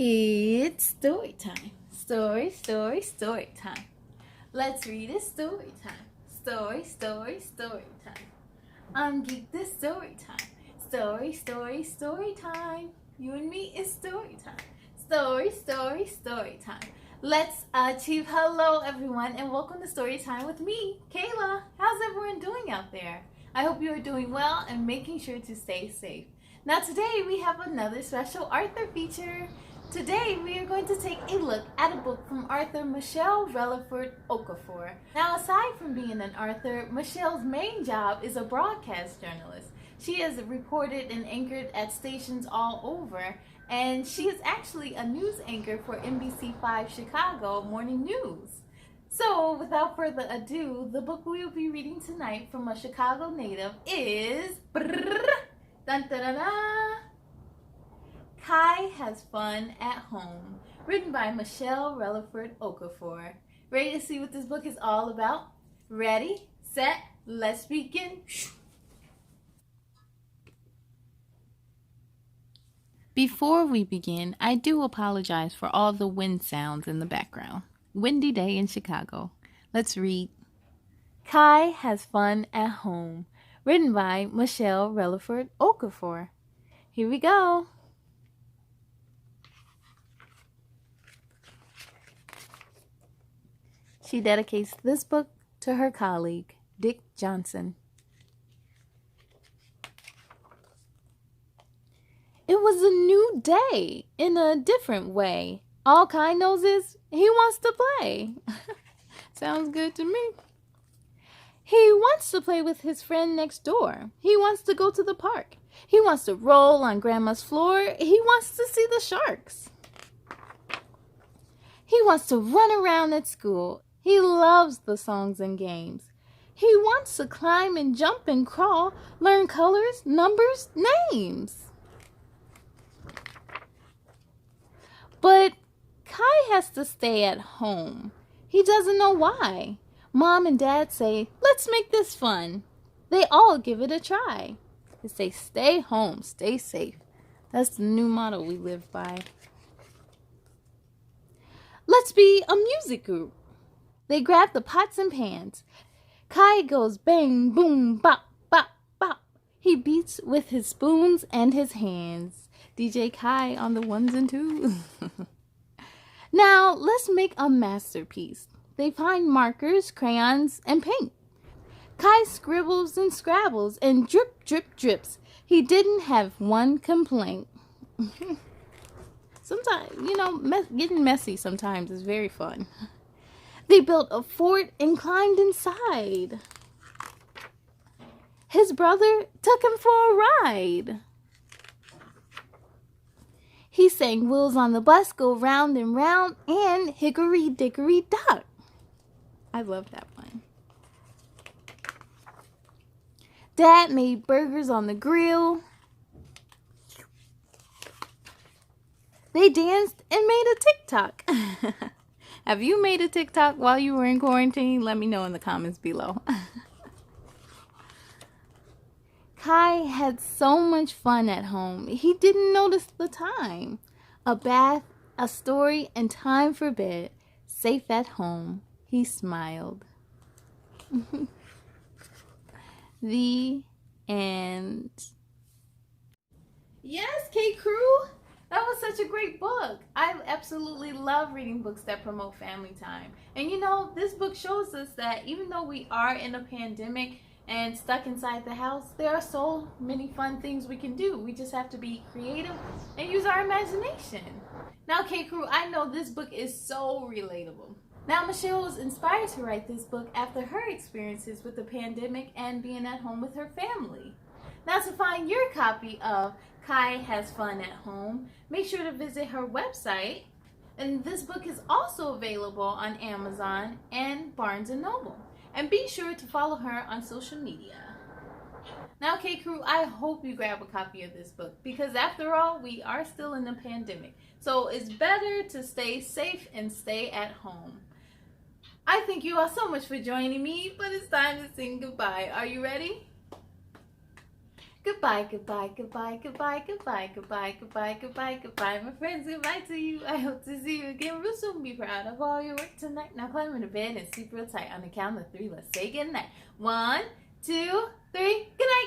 It's story time. Story time. Let's read a story time. Story time. I'm Geek this story time. Story time. You and me is story time. Story time. Let's achieve. Hello, everyone, and welcome to Story Time with me, Kayla. How's everyone doing out there? I hope you are doing well and making sure to stay safe. Now, today we have another special author feature. Today we are going to take a look at a book from author Michelle Relerford Okafor. Now, aside from being an author, Michelle's main job is a broadcast journalist. She has reported and anchored at stations all over, and she is actually a news anchor for NBC5 Chicago Morning News. So, without further ado, the book we will be reading tonight from a Chicago native is Khi Has Fun at Home, written by Michelle Relerford Okafor. Ready to see what this book is all about? Ready, set, let's begin. Before we begin, I do apologize for all the wind sounds in the background. Windy day in Chicago. Let's read. Khi Has Fun at Home, written by Michelle Relerford Okafor. Here we go. She dedicates this book to her colleague, Dick Johnson. It was a new day in a different way. All Kai knows is he wants to play. Sounds good to me. He wants to play with his friend next door. He wants to go to the park. He wants to roll on Grandma's floor. He wants to see the sharks. He wants to run around at school. He loves the songs and games. He wants to climb and jump and crawl, learn colors, numbers, names. But Kai has to stay at home. He doesn't know why. Mom and Dad say, let's make this fun. They all give it a try. They say, stay home, stay safe. That's the new motto we live by. Let's be a music group. They grab the pots and pans. Kai goes bang, boom, bop, bop, bop. He beats with his spoons and his hands. DJ Kai on the ones and twos. Now, let's make a masterpiece. They find markers, crayons, and paint. Kai scribbles and scrabbles and drip, drip, drips. He didn't have one complaint. Sometimes, getting messy sometimes is very fun. They built a fort and climbed inside. His brother took him for a ride. He sang Wheels on the Bus Go Round and Round and Hickory Dickory Dock. I love that one. Dad made burgers on the grill. They danced and made a TikTok. Have you made a TikTok while you were in quarantine? Let me know in the comments below. Kai had so much fun at home. He didn't notice the time. A bath, a story, and time for bed. Safe at home. He smiled. The end. Yes, K-Crew! That was such a great book. I absolutely love reading books that promote family time. And this book shows us that even though we are in a pandemic and stuck inside the house, there are so many fun things we can do. We just have to be creative and use our imagination. Now, K-Crew, I know this book is so relatable. Now, Michelle was inspired to write this book after her experiences with the pandemic and being at home with her family. Now, to find your copy of Khi Has Fun at Home, make sure to visit her website. And this book is also available on Amazon and Barnes & Noble. And be sure to follow her on social media. Now, K-Crew, I hope you grab a copy of this book because after all, we are still in a pandemic. So it's better to stay safe and stay at home. I thank you all so much for joining me, but it's time to sing goodbye. Are you ready? Goodbye, goodbye, goodbye, goodbye, goodbye, goodbye, goodbye, goodbye, goodbye. My friends, goodbye to you. I hope to see you again real soon. Be proud of all your work tonight. Now climb into bed and sleep real tight. On the count of 3, let's say goodnight. 1, 2, 3, good night.